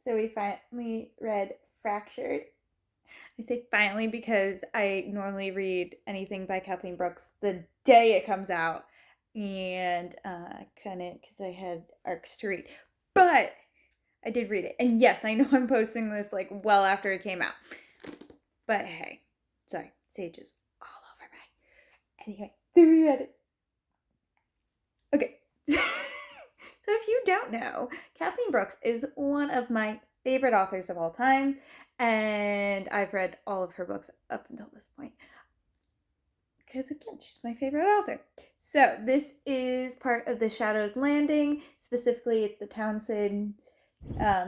So we finally read Fractured. I say finally because I normally read anything by Kathleen Brooks the day it comes out, and couldn't because I had arcs to read. But I did read it, and yes, I know I'm posting this like well after it came out. But hey, sorry, Sage is all over me. Anyway, so we read it. Okay. So if you don't know, Kathleen Brooks is one of my favorite authors of all time, and I've read all of her books up until this point. Because again, she's my favorite author. So this is part of the Shadows Landing. Specifically, it's the Townsend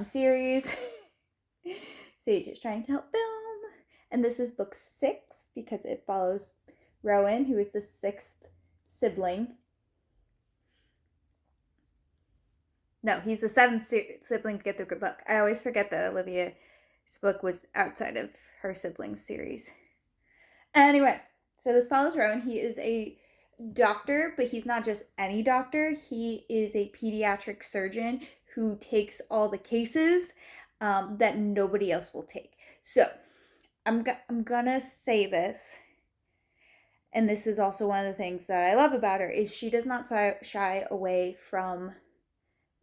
series. Sage is trying to help film. And this is book 6 because it follows Rowan, who is the 6th sibling. No, he's the 7th sibling to get the book. I always forget that Olivia's book was outside of her siblings series. Anyway, so this follows Rowan. He is a doctor, but he's not just any doctor. He is a pediatric surgeon who takes all the cases that nobody else will take. So I'm gonna say this, and this is also one of the things that I love about her, is she does not shy away from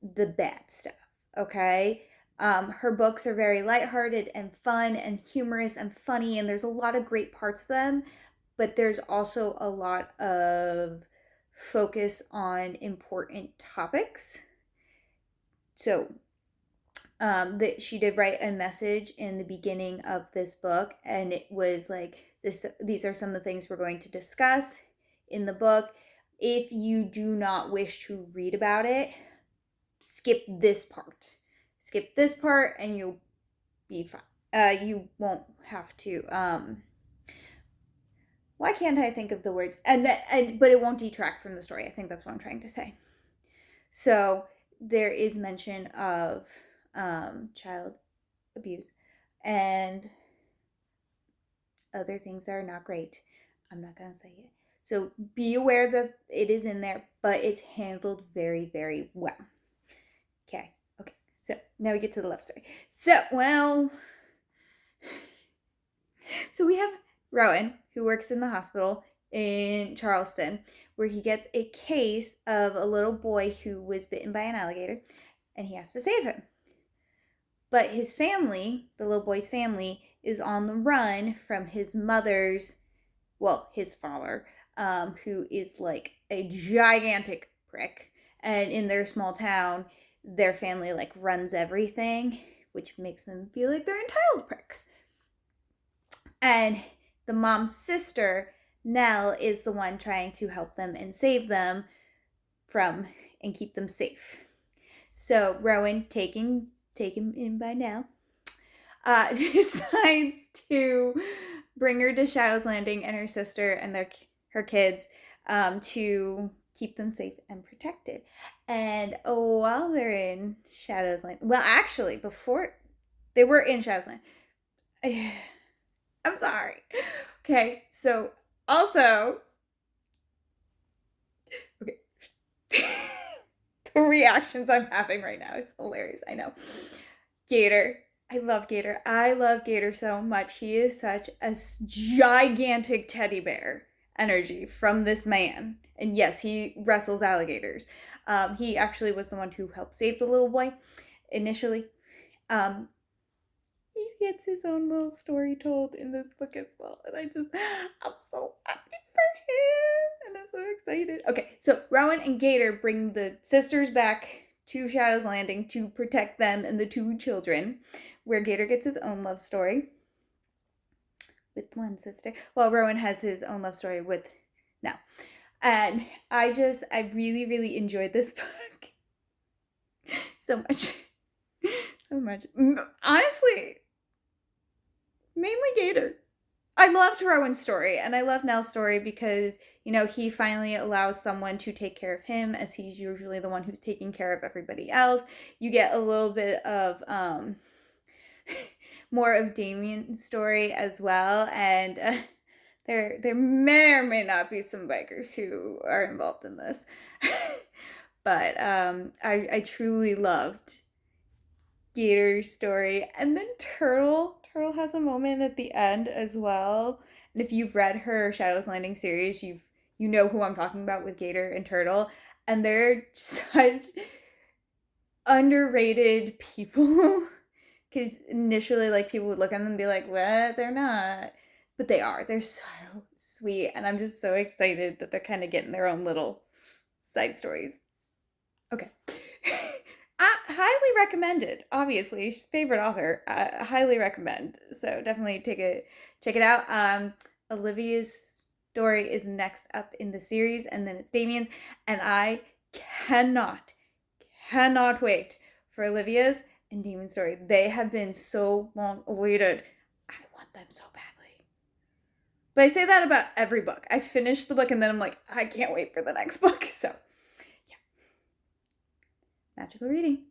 the bad stuff, okay? Her books are very lighthearted and fun and humorous and funny, and there's a lot of great parts of them, but there's also a lot of focus on important topics. So that she did write a message in the beginning of this book, and it was like, these are some of the things we're going to discuss in the book. If you do not wish to read about it, skip this part. Skip this part and you'll be fine. You won't have to why can't I think of the words? But it won't detract from the story. I think that's what I'm trying to say. So there is mention of child abuse and other things that are not great. I'm not gonna say it. So be aware that it is in there, but it's handled very, very well. Okay. So now we get to the love story. So we have Rowan, who works in the hospital in Charleston, where he gets a case of a little boy who was bitten by an alligator, and he has to save him. But his family, the little boy's family, is on the run from his his father, who is like a gigantic prick. And in their small town, their family like runs everything, which makes them feel like they're entitled pricks. And the mom's sister, Nell, is the one trying to help them and save them and keep them safe. So Rowan, taken in by Nell, decides to bring her to Shadows Landing and her sister and her kids to keep them safe and protected. And while they're in Shadows Land, well, actually, before they were in Shadows Land, I'm sorry. Okay, so also, okay, the reactions I'm having right now is hilarious. I know. Gator. I love Gator. I love Gator so much. He is such a gigantic teddy bear energy from this man. And yes, he wrestles alligators. He actually was the one who helped save the little boy initially. He gets his own little story told in this book as well. And I'm so happy for him. And I'm so excited. Okay, so Rowan and Gator bring the sisters back to Shadows Landing to protect them and the 2 children, where Gator gets his own love story with one sister. Well, Rowan has his own love story with Nell. And I really, really enjoyed this book so much. So much. Honestly, mainly Gator. I loved Rowan's story, and I love Nell's story because, he finally allows someone to take care of him, as he's usually the one who's taking care of everybody else. You get a little bit of more of Damien's story as well, and there may or may not be some bikers who are involved in this. But I truly loved Gator story. And then Turtle has a moment at the end as well. And if you've read her Shadows Landing series, you know who I'm talking about with Gator and Turtle. And they're such underrated people. Because initially, like, people would look at them and be like, what? They're not. But they are. They're so sweet. And I'm just so excited that they're kind of getting their own little side stories. Okay. Highly recommended. Obviously, she's favorite author. Highly recommend. So definitely check it out. Olivia's story is next up in the series, and then it's Damien's, and I cannot wait for Olivia's and Demon's story. They have been so long awaited. I want them so badly. But I say that about every book. I finish the book and then I'm like, I can't wait for the next book. So, yeah. Magical reading.